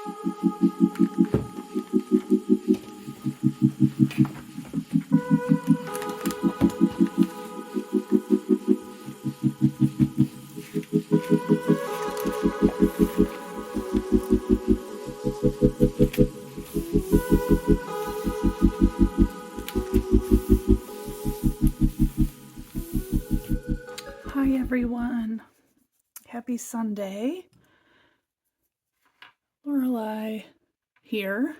Hi everyone, happy Sunday. Lorelei here.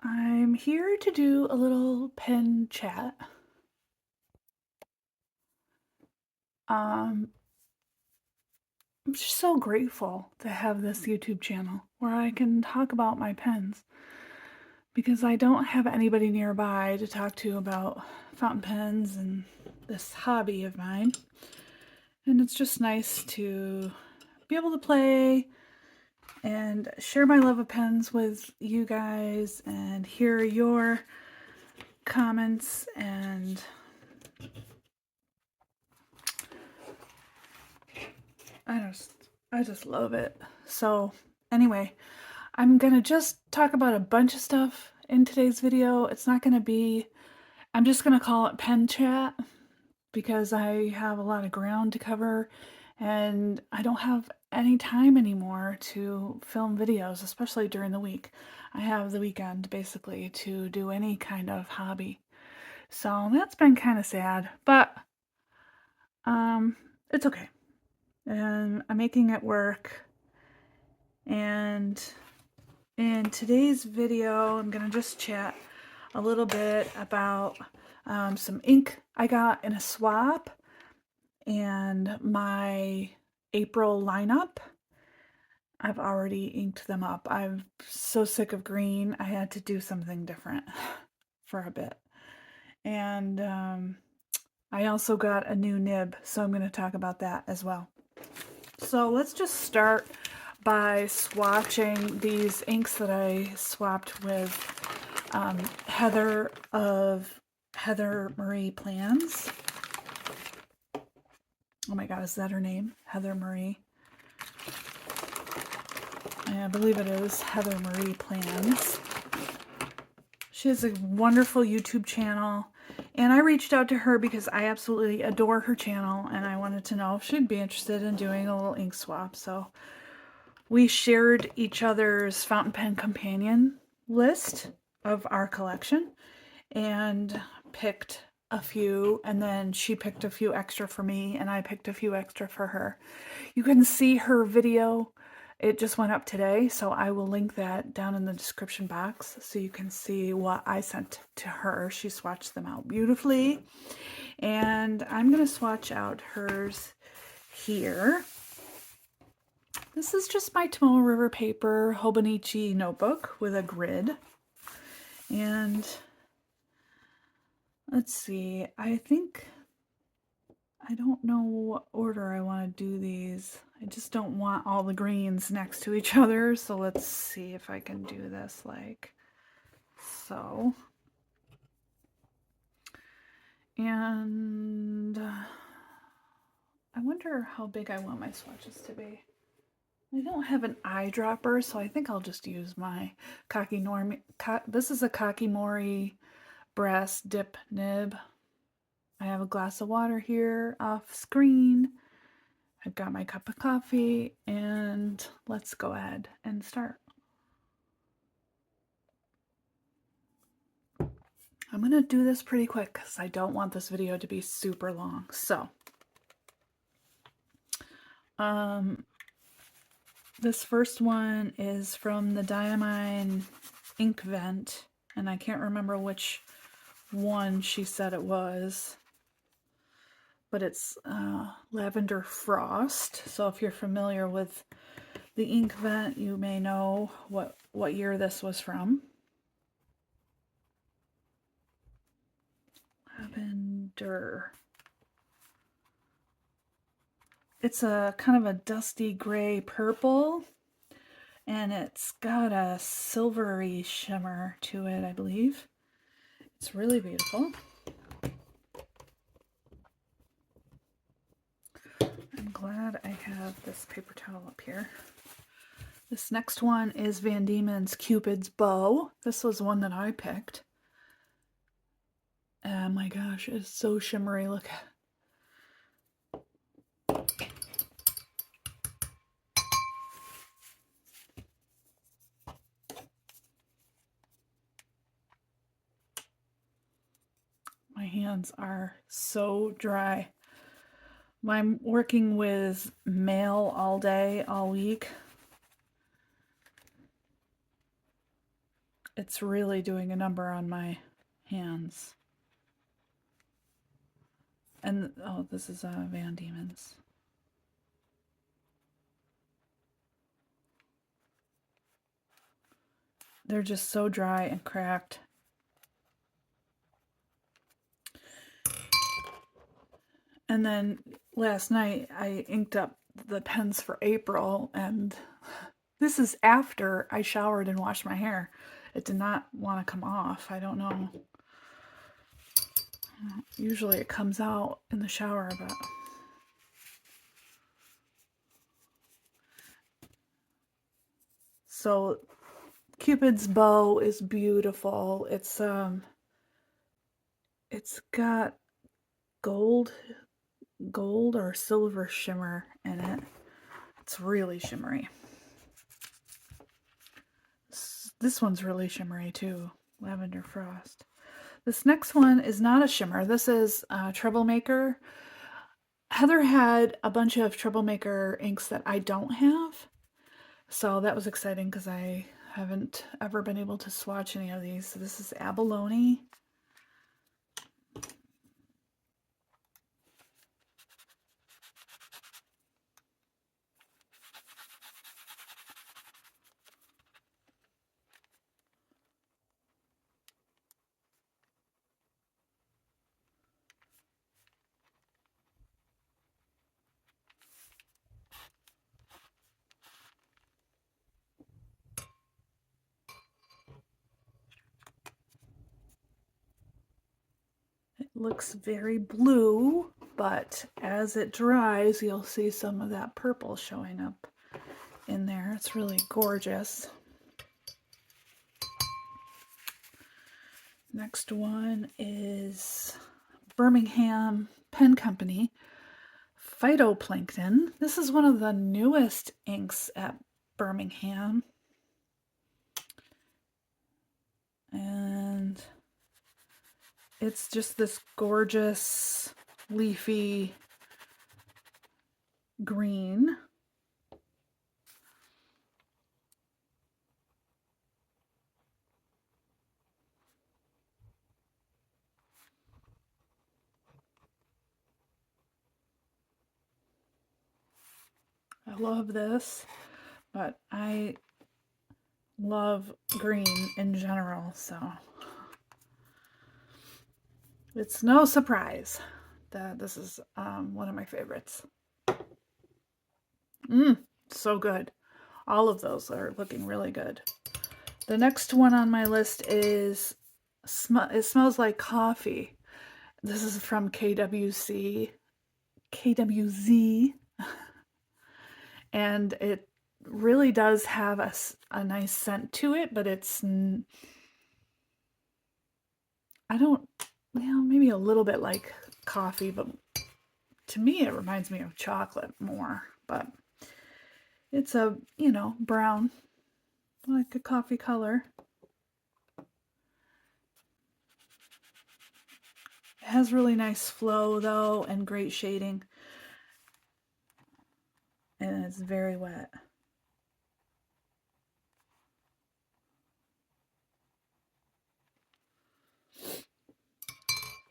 I'm here to do a little pen chat. I'm just so grateful to have this YouTube channel where I can talk about my pens because I don't have anybody nearby to talk to about fountain pens and this hobby of mine. And it's just nice to be able to play and share my love of pens with you guys and hear your comments, and I just love it. So anyway, I'm gonna just talk about a bunch of stuff in today's video. It's not gonna be, I'm just gonna call it pen chat because I have a lot of ground to cover and I don't have any time anymore to film videos, especially during the week. I have the weekend basically to do any kind of hobby. So that's been kind of sad, but it's okay. And I'm making it work. And in today's video, I'm gonna just chat a little bit about some ink I got in a swap and my April lineup. I've already inked them up. I'm so sick of green, I had to do something different for a bit. And I also got a new nib, so I'm going to talk about that as well. So let's just start by swatching these inks that I swapped with Heather of Heather Marie Plans. Oh my god, is that her name? Heather Marie. I believe it is Heather Marie Plans. She has a wonderful YouTube channel, and I reached out to her because I absolutely adore her channel and I wanted to know if she'd be interested in doing a little ink swap. So we shared each other's fountain pen companion list of our collection and picked a few, and then she picked a few extra for me and I picked a few extra for her. You can see her video. It just went up today, so I will link that down in the description box so you can see what I sent to her. She swatched them out beautifully, and I'm going to swatch out hers here. This is just my Tomoe River paper Hobonichi notebook with a grid, and let's see, I don't know what order I want to do these. I just don't want all the greens next to each other, so let's see if I can do this like so. And I wonder how big I want my swatches to be. I don't have an eyedropper, so I think I'll just use my this is a Kakimori brass dip nib. I have a glass of water here off screen. I've got my cup of coffee, and let's go ahead and start. I'm going to do this pretty quick because I don't want this video to be super long. So, this first one is from the Diamine Ink Vent, and I can't remember which one she said it was, but it's Lavender Frost. So if you're familiar with the Ink Vent, you may know what year this was from. Lavender. It's a kind of a dusty gray purple, and it's got a silvery shimmer to it, I believe. It's really beautiful. I'm glad I have this paper towel up here. This next one is Van Diemen's Cupid's Bow. This was one that I picked. Oh my gosh, it's so shimmery. Look. My hands are so dry. I'm working with mail all day, all week. It's really doing a number on my hands. And, oh, this is Van Diemen's. They're just so dry and cracked. And then last night I inked up the pens for April, and this is after I showered and washed my hair. It did not want to come off. I don't know. Usually it comes out in the shower, but so Cupid's Bow is beautiful. It's got gold or silver shimmer in it. It's really shimmery. This one's really shimmery too. Lavender Frost. This next one is not a shimmer. This is Troublemaker. Heather had a bunch of Troublemaker inks that I don't have. So that was exciting because I haven't ever been able to swatch any of these. So this is Abalone. It looks very blue, but as it dries, you'll see some of that purple showing up in there. It's really gorgeous. Next one is Birmingham Pen Company Phytoplankton. This is one of the newest inks at Birmingham. And it's just this gorgeous leafy green. I love this, but I love green in general, so it's no surprise that this is one of my favorites. So good. All of those are looking really good. The next one on my list is It Smells Like Coffee. This is from KWZ, and it really does have a nice scent to it, but it's, maybe a little bit like coffee, but to me it reminds me of chocolate more, but it's a, brown, like a coffee color. It has really nice flow though, and great shading, and it's very wet.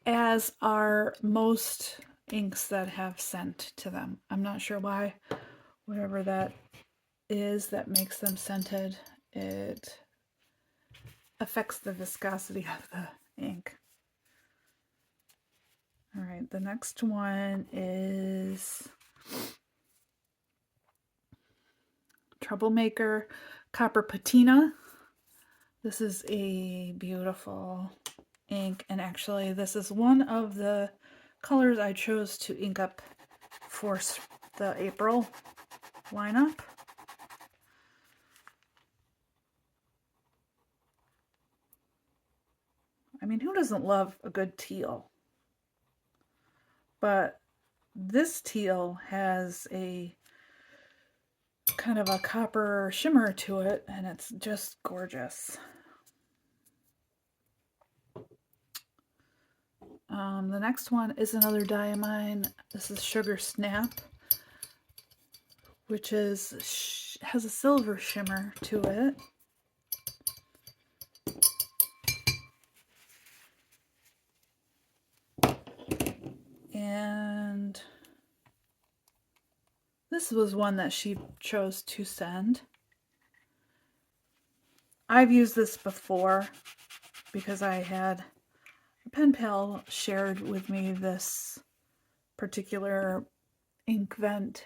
As are most inks that have scent to them. I'm not sure why. Whatever that is that makes them scented, it affects the viscosity of the ink. All right, the next one is Troublemaker Copper Patina. This is a beautiful ink, and actually this is one of the colors I chose to ink up for the April lineup. mean, who doesn't love a good teal? But this teal has a kind of a copper shimmer to it, and it's just gorgeous. The next one is another die of mine. This is Sugar Snap, which has a silver shimmer to it. And this was one that she chose to send. I've used this before because I had a pen pal shared with me this particular ink vent.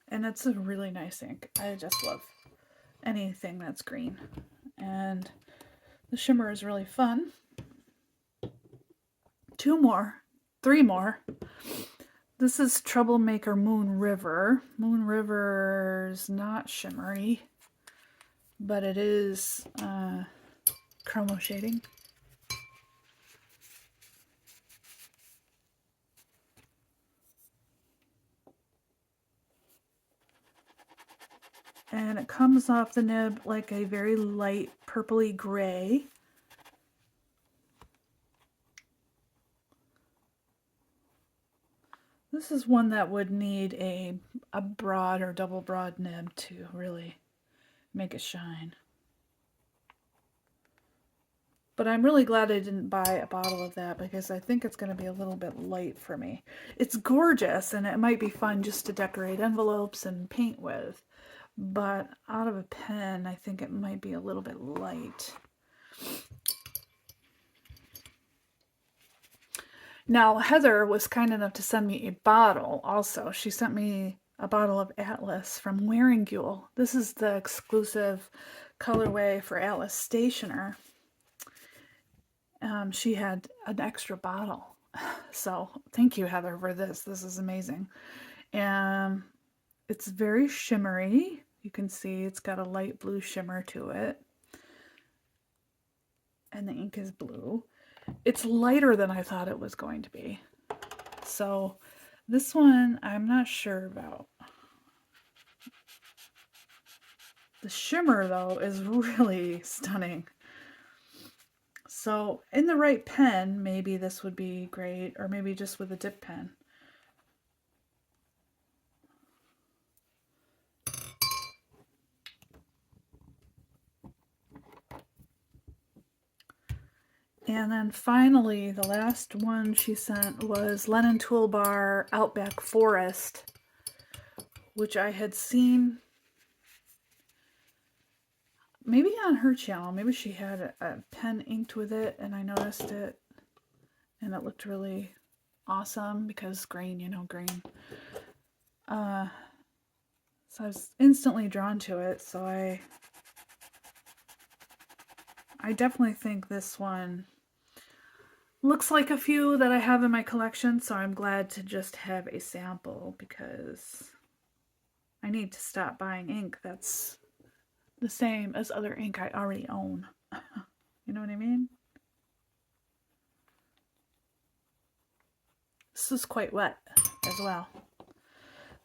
And it's a really nice ink. I just love anything that's green. And the shimmer is really fun. 2 more. 3 more. This is Troublemaker Moon River. Moon River's not shimmery, but it is chromo shading. And it comes off the nib like a very light purpley gray. This is one that would need a broad or double broad nib to really make it shine. But I'm really glad I didn't buy a bottle of that because I think it's going to be a little bit light for me. It's gorgeous and it might be fun just to decorate envelopes and paint with. But out of a pen, I think it might be a little bit light. Now, Heather was kind enough to send me a bottle also. She sent me a bottle of Atlas from Wearingeul. This is the exclusive colorway for Atlas Stationer. She had an extra bottle. So thank you, Heather, for this. This is amazing. And it's very shimmery. You can see it's got a light blue shimmer to it. And the ink is blue. It's lighter than I thought it was going to be. So this one, I'm not sure about. The shimmer, though, is really stunning. So in the right pen, maybe this would be great, or maybe just with a dip pen. And then finally, the last one she sent was Lennon Toolbar Outback Forest, which I had seen maybe on her channel. Maybe she had a pen inked with it and I noticed it and it looked really awesome because green, you know, green. So I was instantly drawn to it. So I definitely think this one looks like a few that I have in my collection, so I'm glad to just have a sample because I need to stop buying ink that's the same as other ink I already own. You know what I mean? This is quite wet as well.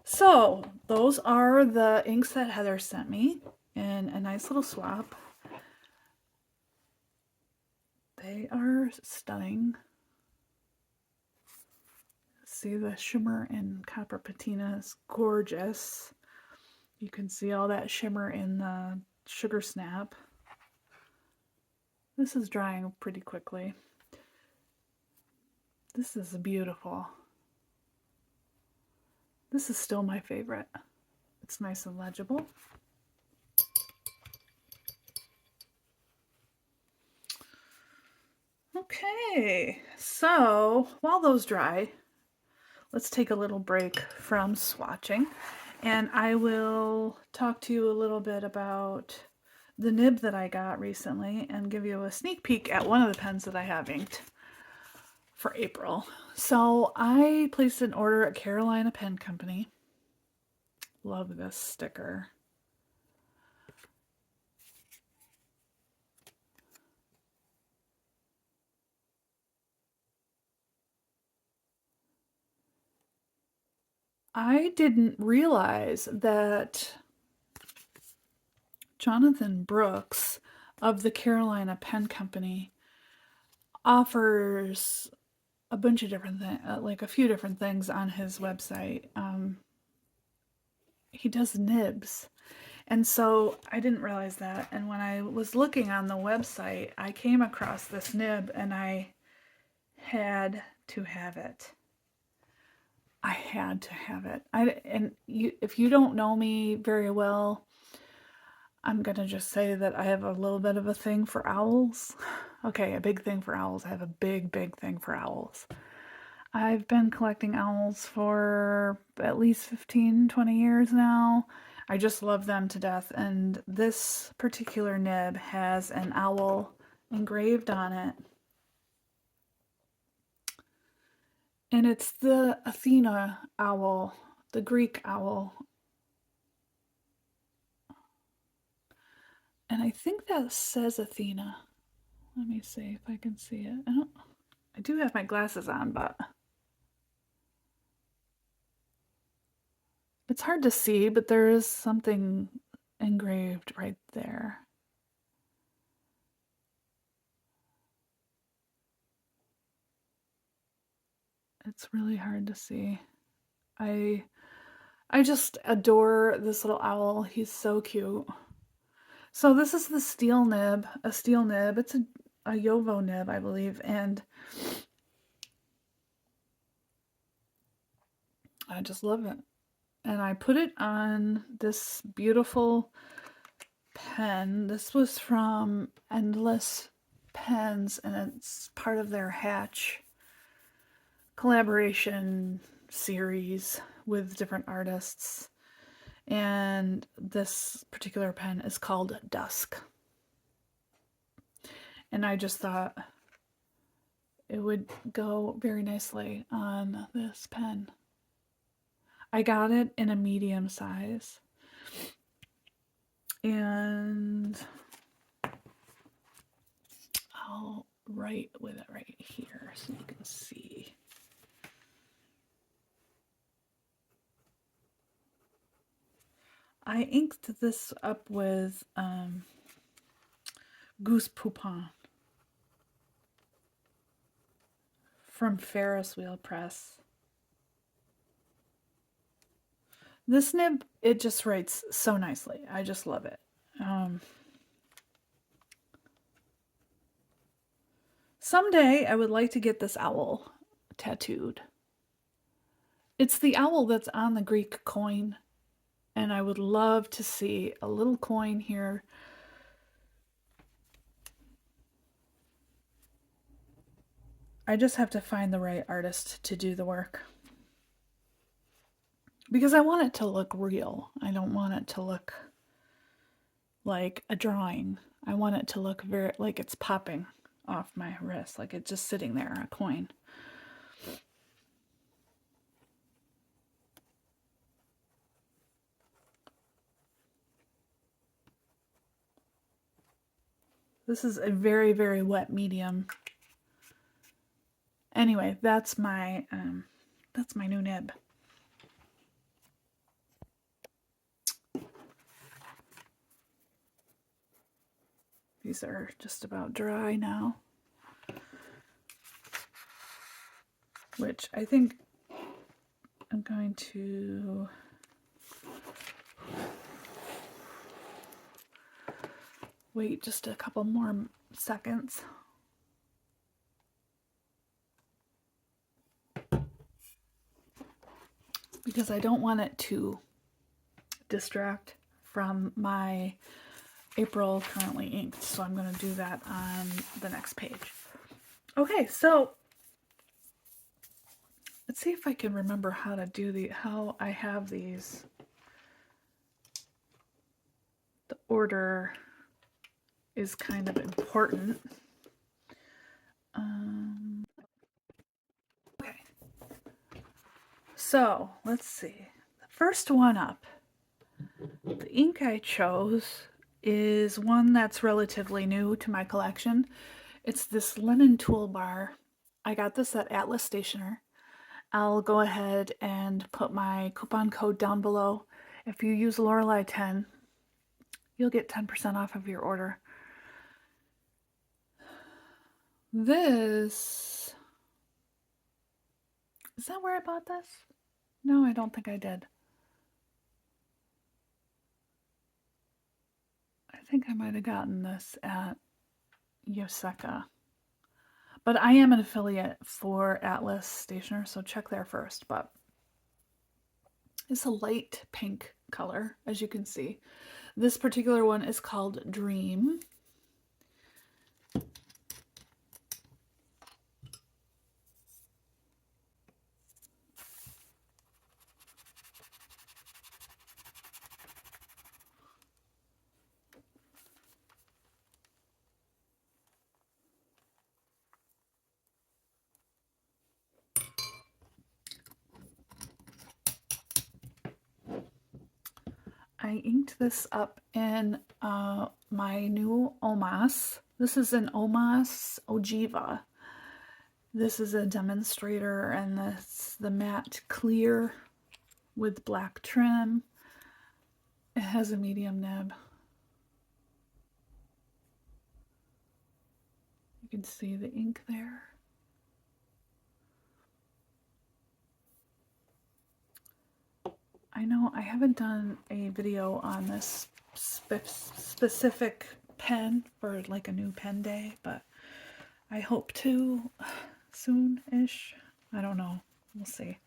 So those are the inks that Heather sent me in a nice little swap. They are stunning. See the shimmer in copper patina is gorgeous. You can see all that shimmer in the Sugar Snap. This is drying pretty quickly. This is beautiful. This is still my favorite. It's nice and legible. Okay, so while those dry, let's take a little break from swatching and I will talk to you a little bit about the nib that I got recently and give you a sneak peek at one of the pens that I have inked for April. So I placed an order at Carolina Pen Company love this sticker. I didn't realize that Jonathan Brooks of the Carolina Pen Company offers a bunch of different things, like a few different things on his website. He does nibs. And so I didn't realize that. And when I was looking on the website, I came across this nib and I had to have it. I had to have it. If you don't know me very well, I'm going to just say that I have a little bit of a thing for owls. Okay, a big thing for owls. I have a big, big thing for owls. I've been collecting owls for at least 15, 20 years now. I just love them to death. And this particular nib has an owl engraved on it. And it's the Athena owl, the Greek owl. And I think that says Athena. Let me see if I can see it. I do have my glasses on, but it's hard to see, but there is something engraved right there. It's really hard to see. I just adore this little owl. He's so cute. So this is the steel nib, a steel nib. It's a Yovo nib, I believe, and I just love it. And I put it on this beautiful pen. This was from Endless Pens, and it's part of their Hatch collaboration series with different artists. And this particular pen is called Dusk. And I just thought it would go very nicely on this pen. I got it in a medium size. And I'll write with it right here so you can see. I inked this up with Goldspot Pens from Ferris Wheel Press. This nib, it just writes so nicely. I just love it. Someday I would like to get this owl tattooed. It's the owl that's on the Greek coin, and I would love to see a little coin here. I just have to find the right artist to do the work. Because I want it to look real. I don't want it to look like a drawing. I want it to look very like it's popping off my wrist, like it's just sitting there, a coin. This is a very, very wet medium. Anyway, that's my new nib. These are just about dry now, which I think I'm going to wait just a couple more seconds. Because I don't want it to distract from my April currently inked, so I'm going to do that on the next page. Okay, so let's see if I can remember how to do how I have these. The order is kind of important. Okay, so let's see. The first one up The ink I chose is one that's relatively new to my collection. It's this linen toolbar. I got this at Atlas Stationer. I'll go ahead and put my coupon code down below. If you use Lorelei10, you'll get 10% off of your order. This, is that where I bought this? No, I don't think I did. I think I might have gotten this at Yoseka. But I am an affiliate for Atlas Stationer, so check there first. But it's a light pink color, as you can see. This particular one is called Dream. I inked this up in my new Omas. This is an Omas Ogiva. This is a demonstrator, and this the matte clear with black trim. It has a medium nib. You can see the ink there. I know I haven't done a video on this specific pen for like a new pen day, but I hope to soon-ish. I don't know. We'll see.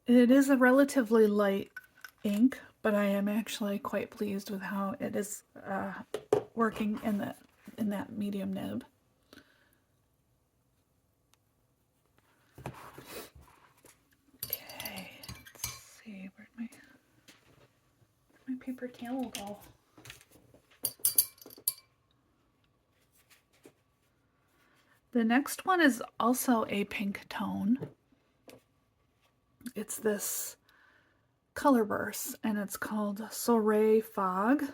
It is a relatively light ink, but I am actually quite pleased with how it is working in that medium nib. Okay, let's see, where'd my paper towel go? The next one is also a pink tone. It's this color burst, and it's called Soirée Fog.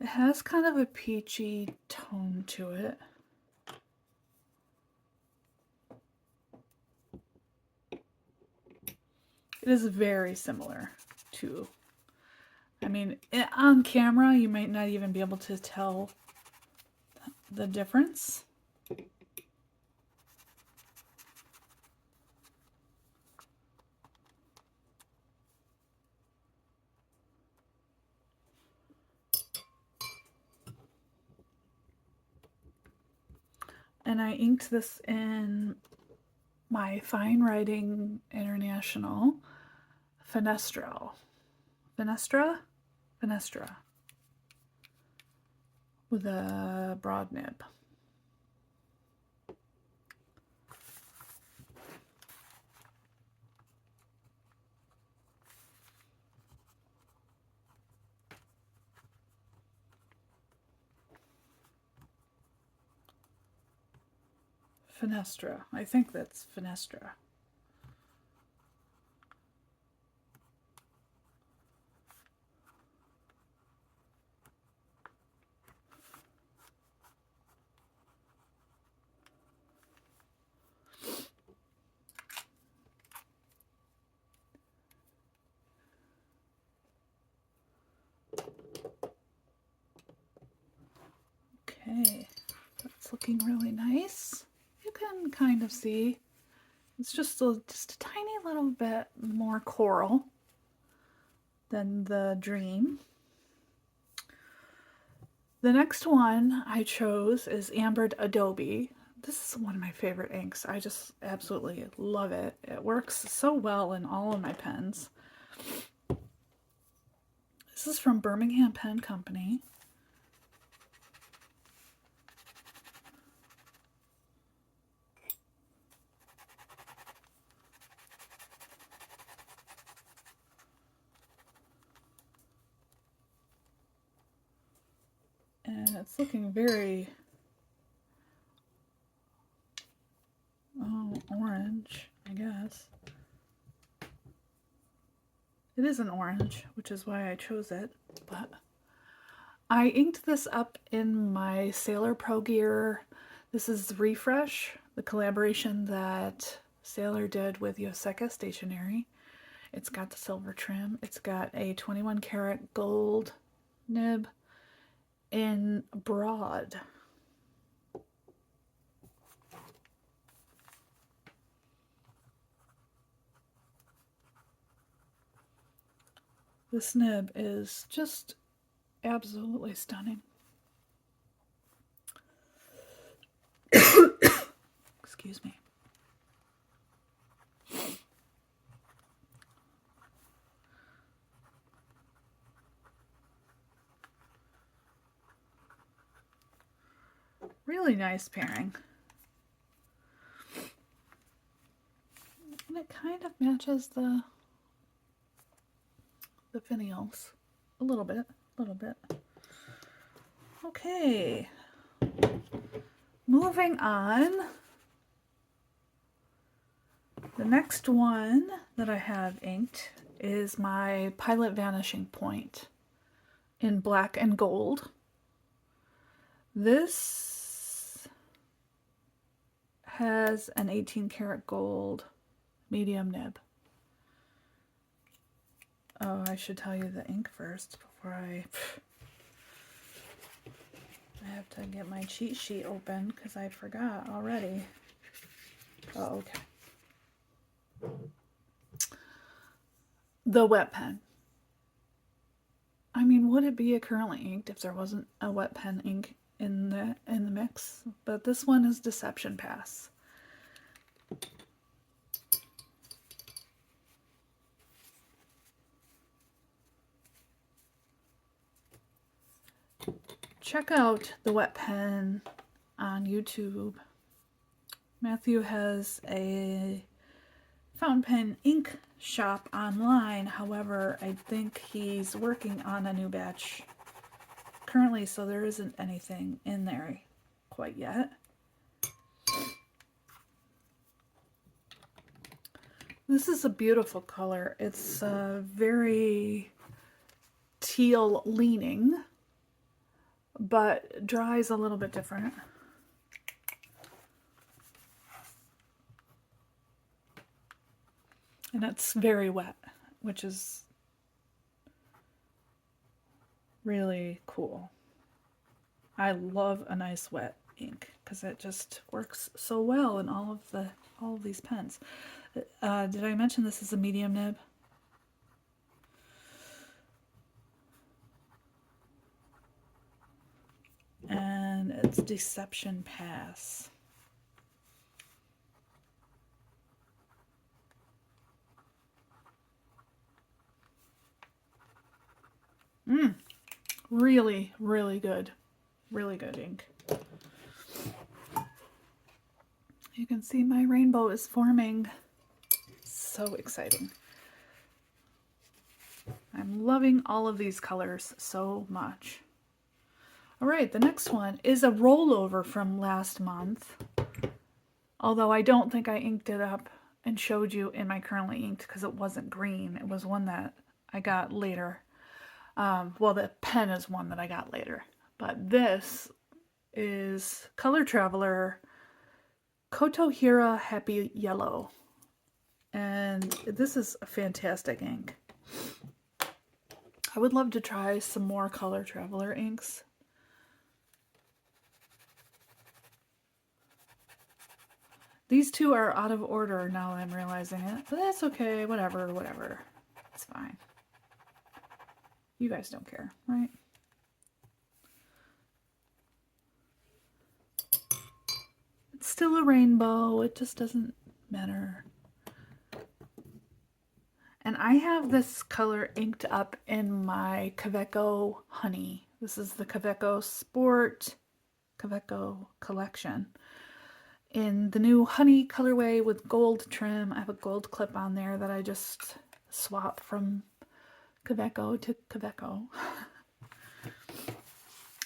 It has kind of a peachy tone to it. It is very similar to, I mean, on camera you might not even be able to tell the difference. And I inked this in my Fine Writing International Fenestra with a broad nib. Fenestra. I think that's Fenestra. Okay, that's looking really nice. You can kind of see it's just a tiny little bit more coral than the Dream. The next one I chose is Ambered Adobe. This is one of my favorite inks. I just absolutely love it. It works so well in all of my pens. This is from Birmingham Pen Company. And it's looking very orange, I guess. It is an orange, which is why I chose it, but I inked this up in my Sailor Pro Gear. This is Refresh, the collaboration that Sailor did with Yoseka Stationery. It's got the silver trim. It's got a 21 karat gold nib in broad. This nib is just absolutely stunning. Excuse me. Really nice pairing. And it kind of matches the finials a little bit. Okay. Moving on. The next one that I have inked is my Pilot Vanishing Point in black and gold. This has an 18 karat gold medium nib. Oh, I should tell you the ink first before I have to get my cheat sheet open because I forgot already. Oh, okay. The wet pen. I mean, would it be a currently inked if there wasn't a wet pen ink in the mix? But this one is Deception Pass. Check out the wet pen on YouTube. Matthew has a fountain pen ink shop online. However, I think he's working on a new batch currently, so there isn't anything in there quite yet. This is a beautiful color. It's very teal leaning, but dries a little bit different. And it's very wet, which is really cool. I love a nice wet ink because it just works so well in all of these pens. Did I mention this is a medium nib? And it's Deception Pass. Really, really good. Really good ink. You can see my rainbow is forming. So exciting. I'm loving all of these colors so much. All right, the next one is a rollover from last month. Although I don't think I inked it up and showed you in my currently inked because it wasn't green. It was one that I got later. Well, the pen is one that I got later. But this is Color Traveler Kotohira Happy Yellow. And this is a fantastic ink. I would love to try some more Color Traveler inks. These two are out of order now that I'm realizing it. But that's okay. Whatever. It's fine. You guys don't care, right? It's still a rainbow. It just doesn't matter. And I have this color inked up in my Kaweco Honey. This is the Kaweco Sport Kaweco collection. In the new Honey colorway with gold trim, I have a gold clip on there that I just swap from Kaweco to Kaweco.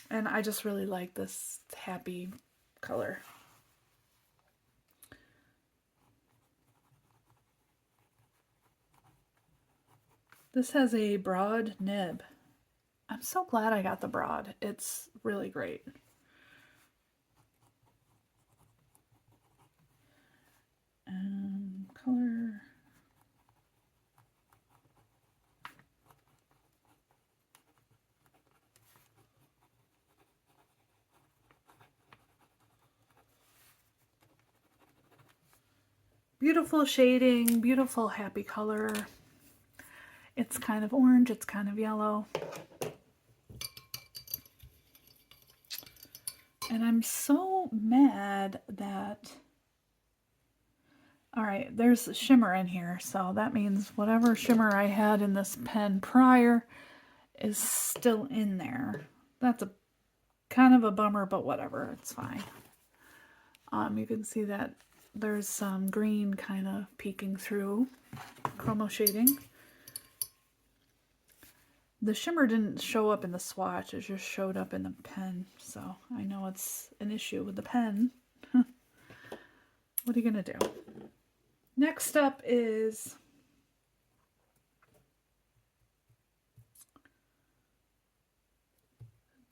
And I just really like this happy color. This has a broad nib. I'm so glad I got the broad. It's really great. Color. Beautiful shading, beautiful happy color. It's kind of orange, it's kind of yellow. And I'm so mad that, all right, there's shimmer in here. So that means whatever shimmer I had in this pen prior is still in there. That's a kind of a bummer, but whatever, it's fine. You can see that there's some green kind of peeking through, chromo shading. The shimmer didn't show up in the swatch, it just showed up in the pen, so I know it's an issue with the pen. What are you gonna do? Next up is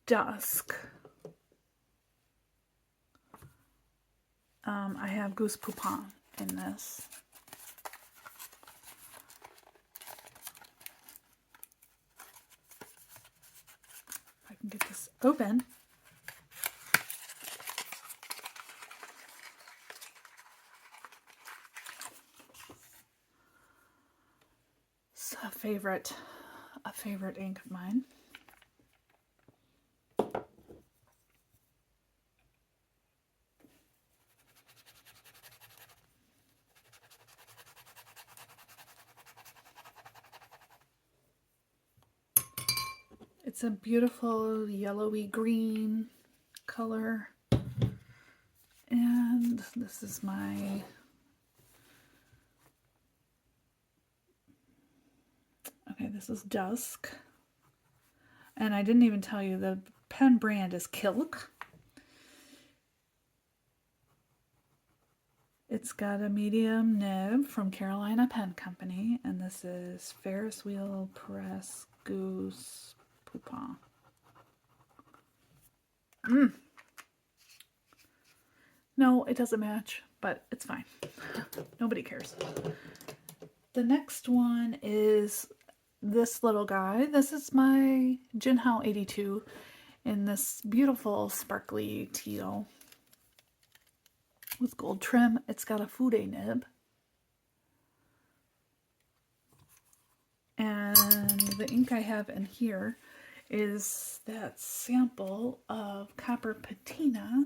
Dusk. I have Goose Poupon in this. If I can get this open. It's a favorite ink of mine. It's a beautiful yellowy green color. And this is my this is Dusk. And I didn't even tell you the pen brand is Kilk. It's got a medium nib from Carolina Pen Company, and this is Ferris Wheel Press Goose Poupon. No, it doesn't match, but it's fine. Nobody cares. The next one is this little guy. This is my Jinhao 82 in this beautiful sparkly teal with gold trim. It's got a Fude nib. And the ink I have in here is that sample of Copper Patina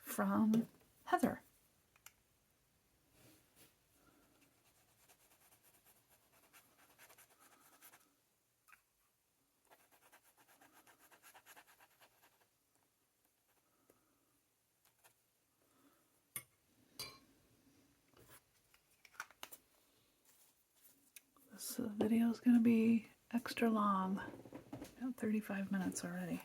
from Heather. This video is going to be extra long. About 35 minutes already.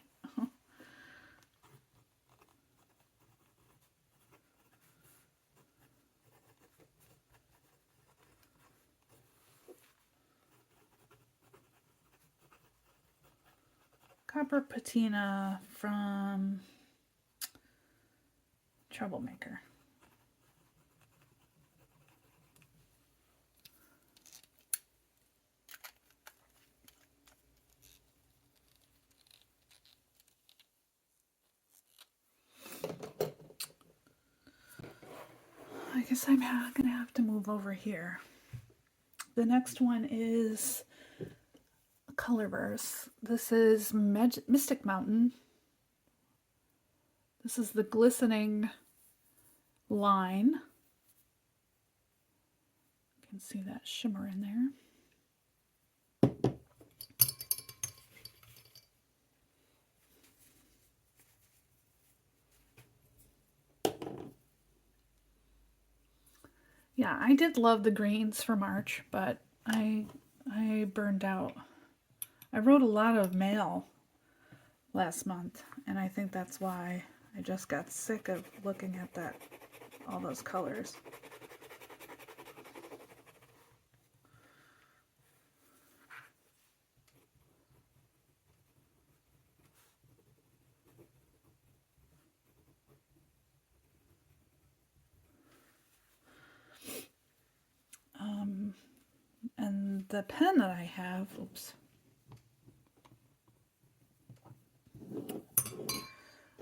Copper Patina from Troublemaker. I guess I'm gonna have to move over here. The next one is Colorverse. This is Mystic Mountain. This is the glistening line. You can see that shimmer in there. Yeah, I did love the greens for March, but I I burned out. I wrote a lot of mail last month, and I think that's why I just got sick of looking at all those colors. And the pen that I have, oops,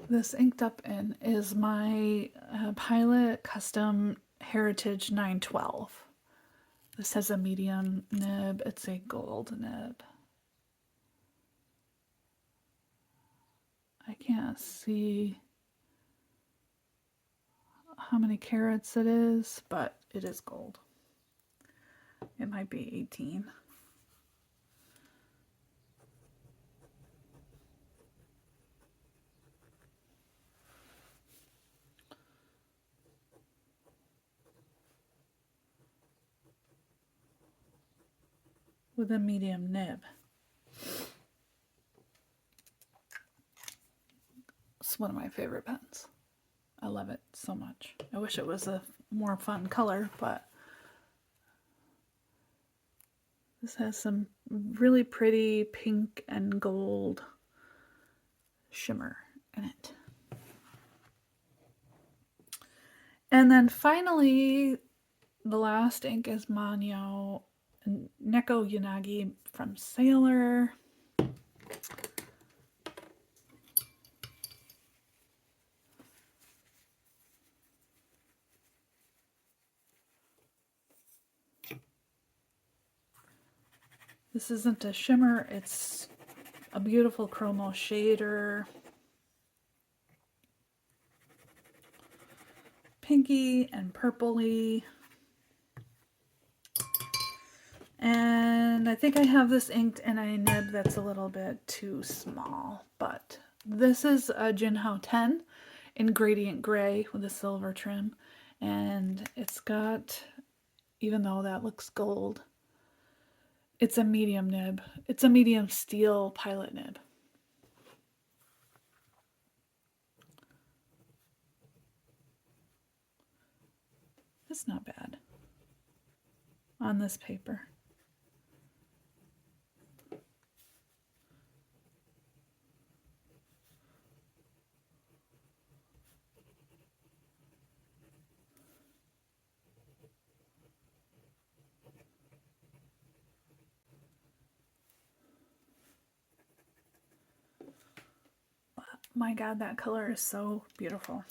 this inked up in is my Pilot Custom Heritage 912. This has a medium nib. It's a gold nib. I can't see how many carats it is, but it is gold. It might be 18. With a medium nib. It's one of my favorite pens. I love it so much. I wish it was a more fun color, but this has some really pretty pink and gold shimmer in it. And then finally, the last ink is Manyo Neko Yanagi from Sailor. This isn't a shimmer, it's a beautiful chromo shader. Pinky and purpley. And I think I have this inked in a nib that's a little bit too small, but this is a Jinhao 10 in gradient gray with a silver trim, and it's got, even though that looks gold, it's a medium nib. It's a medium steel Pilot nib. That's not bad on this paper. My God, that color is so beautiful.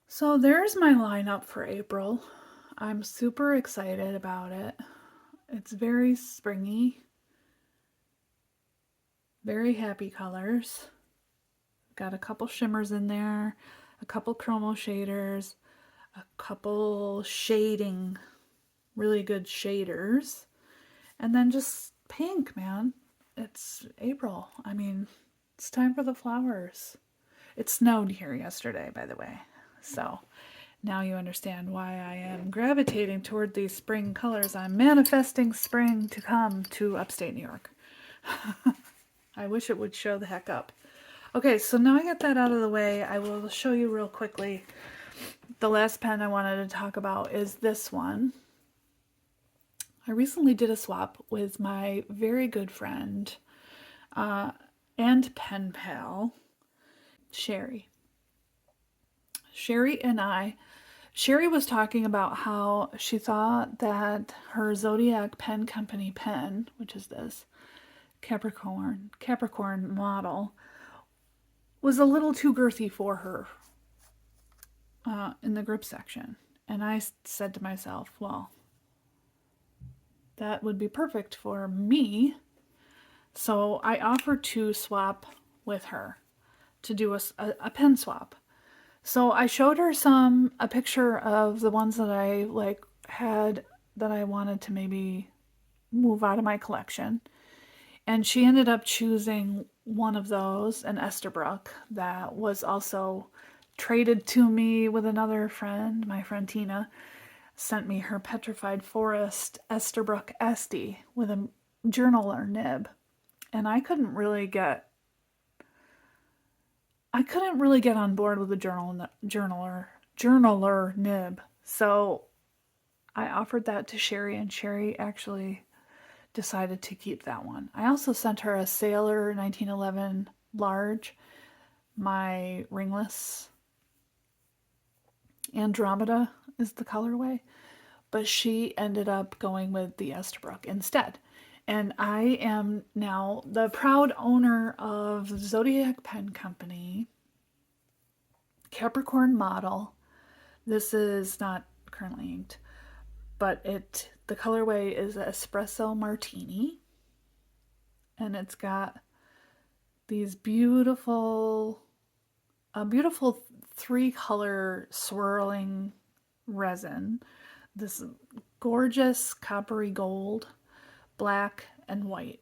So there's my lineup for April. I'm super excited about it. It's very springy, very happy colors. Got a couple shimmers in there, a couple chromo shaders, a couple shading, really good shaders, and then just pink, man. It's April. I mean, it's time for the flowers. It snowed here yesterday, by the way. So now you understand why I am gravitating toward these spring colors. I'm manifesting spring to come to upstate New York. I wish it would show the heck up. Okay, so now I got that out of the way. I will show you real quickly. The last pen I wanted to talk about is this one. I recently did a swap with my very good friend and pen pal, Sherry. Sherry was talking about how she thought that her Zodiac Pen Company pen, which is this Capricorn model, was a little too girthy for her in the grip section. And I said to myself, well, that would be perfect for me. So I offered to swap with her, to do a pen swap. So I showed her a picture of the ones that I had that I wanted to maybe move out of my collection. And she ended up choosing one of those, an Esterbrook, that was also traded to me with another friend, my friend Tina. sent me her Petrified Forest Esterbrook Esty with a journaler nib. And I couldn't really get on board with the journaler nib. So I offered that to Sherry, and Sherry actually decided to keep that one. I also sent her a Sailor 1911 large, my ringless Andromeda is the colorway, but she ended up going with the Esterbrook instead. And I am now the proud owner of Zodiac Pen Company, Capricorn model. This is not currently inked, but the colorway is Espresso Martini, and it's got these beautiful 3-color swirling resin, this gorgeous coppery gold, black, and white.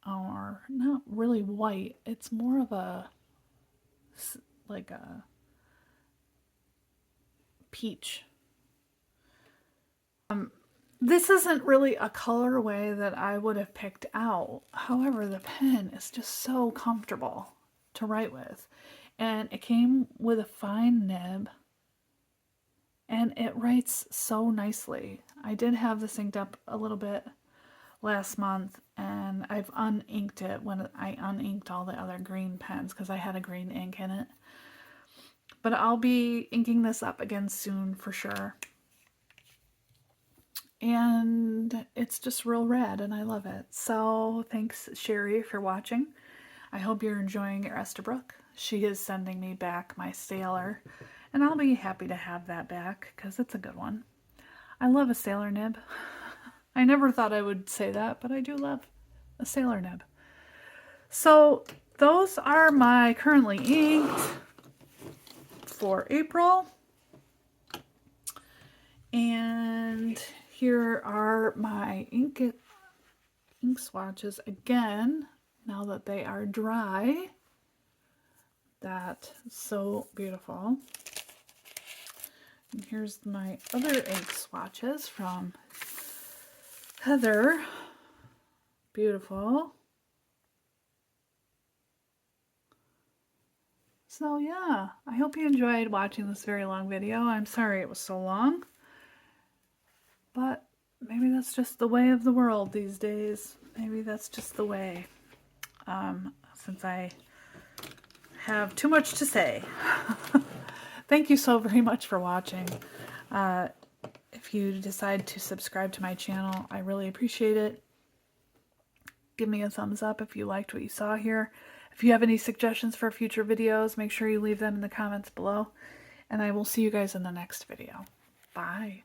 Or not really white, it's more of a like a peach. This isn't really a colorway that I would have picked out. However, the pen is just so comfortable to write with. And it came with a fine nib. And it writes so nicely. I did have this inked up a little bit last month, and I've uninked it when I uninked all the other green pens because I had a green ink in it. But I'll be inking this up again soon for sure. And it's just real rad, and I love it. So thanks, Sherry, for watching. I hope you're enjoying your Esterbrook. She is sending me back my Sailor, and I'll be happy to have that back because it's a good one. I love a Sailor nib. I never thought I would say that, but I do love a Sailor nib. So those are my currently inked for April. And here are my ink swatches again, now that they are dry. That's so beautiful. And here's my other ink swatches from Heather. Beautiful. So yeah, I hope you enjoyed watching this very long video. I'm sorry it was so long. But maybe that's just the way of the world these days. Maybe that's just the way. Since I have too much to say. Thank you so very much for watching. If you decide to subscribe to my channel, I really appreciate it. Give me a thumbs up if you liked what you saw here. If you have any suggestions for future videos, make sure you leave them in the comments below. And I will see you guys in the next video. Bye.